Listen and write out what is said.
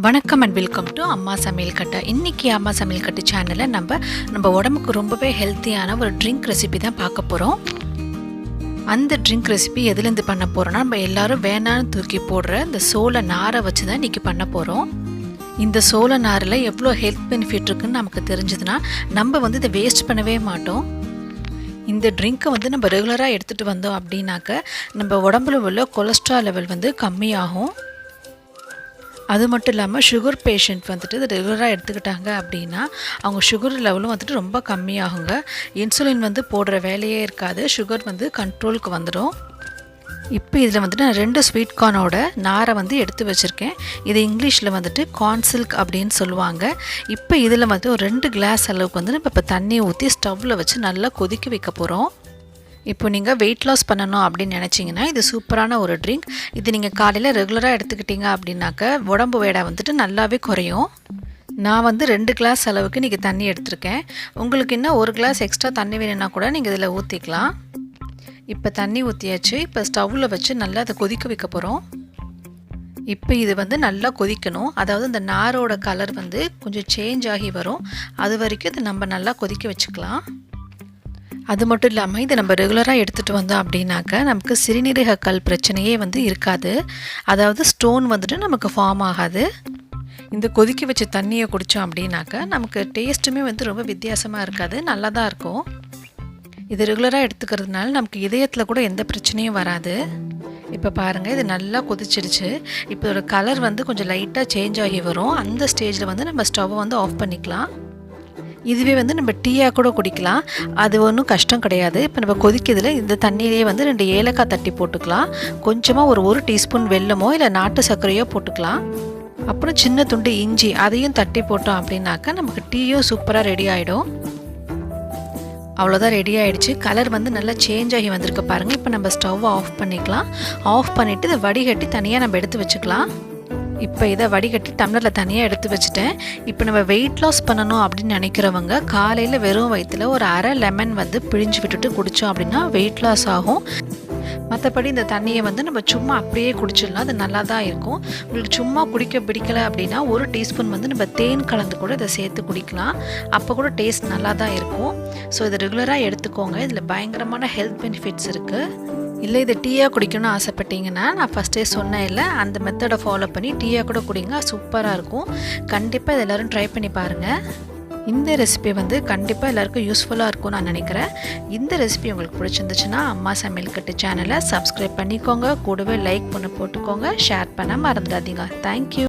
வணக்கம் and welcome to அம்மா சமையல் கட்டு. இன்றைக்கி அம்மா சமையல் கட்டு சேனலில் நம்ம உடம்புக்கு ரொம்பவே ஹெல்த்தியான ஒரு ட்ரிங்க் ரெசிபி தான் பார்க்க போகிறோம். அந்த ட்ரிங்க் ரெசிபி எதுலேருந்து பண்ண போகிறோன்னா, நம்ம எல்லோரும் வேணான்னு தூக்கி போடுற இந்த சோள நாரை வச்சு தான் இன்றைக்கி பண்ண போகிறோம். இந்த சோள நாரில் எவ்வளோ ஹெல்த் பெனிஃபிட் இருக்குதுன்னு நமக்கு தெரிஞ்சதுன்னா நம்ம இதை வேஸ்ட் பண்ணவே மாட்டோம். இந்த ட்ரிங்க்கை நம்ம ரெகுலராக எடுத்துகிட்டு வந்தோம் அப்படின்னாக்க நம்ம உடம்புல உள்ள கொலஸ்ட்ரால் லெவல் கம்மியாகும். அது மட்டும் இல்லாமல் சுகர் பேஷண்ட் இதை ரெகுலராக எடுத்துக்கிட்டாங்க அப்படின்னா அவங்க சுகர் லெவலும் ரொம்ப கம்மியாகுங்க. இன்சுலின் போடுற வேலையே இருக்காது. சுகர் கண்ட்ரோலுக்கு வந்துடும். இப்போ இதில் நான் 2 ஸ்வீட் கார்னோட நாரை எடுத்து வச்சுருக்கேன். இது இங்கிலீஷில் கார்ன்சில்க் அப்படின்னு சொல்லுவாங்க. இப்போ இதில் ஒரு 2 கிளாஸ் அளவுக்கு நம்ம இப்போ தண்ணி ஊற்றி ஸ்டவ்வில் வச்சு நல்லா கொதிக்க வைக்க போகிறோம். இப்போ நீங்கள் வெயிட் லாஸ் பண்ணணும் அப்படின்னு நினச்சிங்கன்னா இது சூப்பரான ஒரு ட்ரிங்க். இது நீங்கள் காலையில் ரெகுலராக எடுத்துக்கிட்டீங்க அப்படின்னாக்க உடம்பு வேடை நல்லாவே குறையும். நான் 2 கிளாஸ் அளவுக்கு நீங்கள் தண்ணி எடுத்திருக்கேன். உங்களுக்கு இன்னும் 1 கிளாஸ் எக்ஸ்ட்ரா தண்ணி வேணும்னா கூட நீங்கள் இதில் ஊற்றிக்கலாம். இப்போ தண்ணி ஊற்றியாச்சு. இப்போ ஸ்டவ்வில் வச்சு நல்லா அதை கொதிக்க வைக்க போகிறோம். இப்போ இது நல்லா கொதிக்கணும். அதாவது இந்த நாரோட கலர் கொஞ்சம் சேஞ்ச் ஆகி வரும். அது வரைக்கும் இது நம்ம நல்லா கொதிக்க வச்சுக்கலாம். அது மட்டும் இல்லாமல் இதை நம்ம ரெகுலராக எடுத்துகிட்டு வந்தோம் அப்படின்னாக்க நமக்கு சிறுநீரக கல் பிரச்சனையே இருக்காது. அதாவது ஸ்டோன் நமக்கு ஃபார்ம் ஆகாது. இந்த கொதிக்க வச்ச தண்ணியை குடித்தோம் அப்படின்னாக்க நமக்கு டேஸ்ட்டுமே ரொம்ப வித்தியாசமாக இருக்காது, நல்லா தான் இருக்கும். இது ரெகுலராக எடுத்துக்கிறதுனால நமக்கு இதயத்தில் கூட எந்த பிரச்சனையும் வராது. இப்போ பாருங்கள், இது நல்லா கொதிச்சிடுச்சு. இப்போ இதோட கலர் கொஞ்சம் லைட்டாக சேஞ்ச் ஆகி வரும். அந்த ஸ்டேஜில் நம்ம ஸ்டவ்வை ஆஃப் பண்ணிக்கலாம். இதுவே நம்ம டீயாக கூட குடிக்கலாம். அது ஒன்றும் கஷ்டம் கிடையாது. இப்போ நம்ம கொதிக்கிறதுல இந்த தண்ணியிலேயே 2 ஏலக்காய் தட்டி போட்டுக்கலாம். கொஞ்சமாக ஒரு டீஸ்பூன் வெல்லமோ இல்லை நாட்டு சர்க்கரையோ போட்டுக்கலாம். அப்புறம் சின்ன துண்டு இஞ்சி அதையும் தட்டி போட்டோம் அப்படின்னாக்கா நமக்கு டீயும் சூப்பராக ரெடி ஆகிடும். அவ்வளோதான், ரெடி ஆகிடுச்சு. கலர் நல்லா சேஞ்ச் ஆகி வந்திருக்கு பாருங்கள். இப்போ நம்ம ஸ்டவ்வை ஆஃப் பண்ணிக்கலாம். ஆஃப் பண்ணிவிட்டு இதை வடிகட்டி தனியாக நம்ம எடுத்து வச்சுக்கலாம். இப்போ இதை வடிகட்டி டம்ளரில் தனியாக எடுத்து வச்சுட்டேன். இப்போ நம்ம வெயிட் லாஸ் பண்ணணும் அப்படின்னு நினைக்கிறவங்க காலையில் வெறும் வயிற்றில் ஒரு அரை லெமன் பிழிஞ்சு விட்டுட்டு குடித்தோம் அப்படின்னா வெயிட் லாஸ் ஆகும். மற்றபடி இந்த தண்ணியை நம்ம சும்மா அப்படியே குடிச்சிடலாம். அது நல்லா தான் இருக்கும். உங்களுக்கு சும்மா குடிக்க பிடிக்கலை அப்படின்னா 1 டீஸ்பூன் நம்ம தேன் கலந்து கூட இதை சேர்த்து குடிக்கலாம். அப்போ கூட டேஸ்ட் நல்லா தான் இருக்கும். ஸோ இதை ரெகுலராக எடுத்துக்கோங்க. இதில் பயங்கரமான ஹெல்த் பெனிஃபிட்ஸ் இருக்குது. இல்லை இதை டீயாக குடிக்கணும்னு ஆசைப்பட்டீங்கன்னா நான் ஃபஸ்ட்டே சொன்னேன் இல்லை, அந்த மெத்தடை ஃபாலோ பண்ணி டீயாக கூட குடிங்க, சூப்பராக இருக்கும். கண்டிப்பாக இதை எல்லோரும் ட்ரை பண்ணி பாருங்கள். இந்த ரெசிபி கண்டிப்பாக எல்லாருக்கும் யூஸ்ஃபுல்லாக இருக்கும்னு நான் நினைக்கிறேன். இந்த ரெசிபி உங்களுக்கு பிடிச்சிருந்துச்சுன்னா அம்மா சமையல் கட்டு சேனலை சப்ஸ்கிரைப் பண்ணிக்கோங்க. கூடவே லைக் பண்ணி போட்டுக்கோங்க. ஷேர் பண்ண மறந்துடாதீங்க. தேங்க்யூ.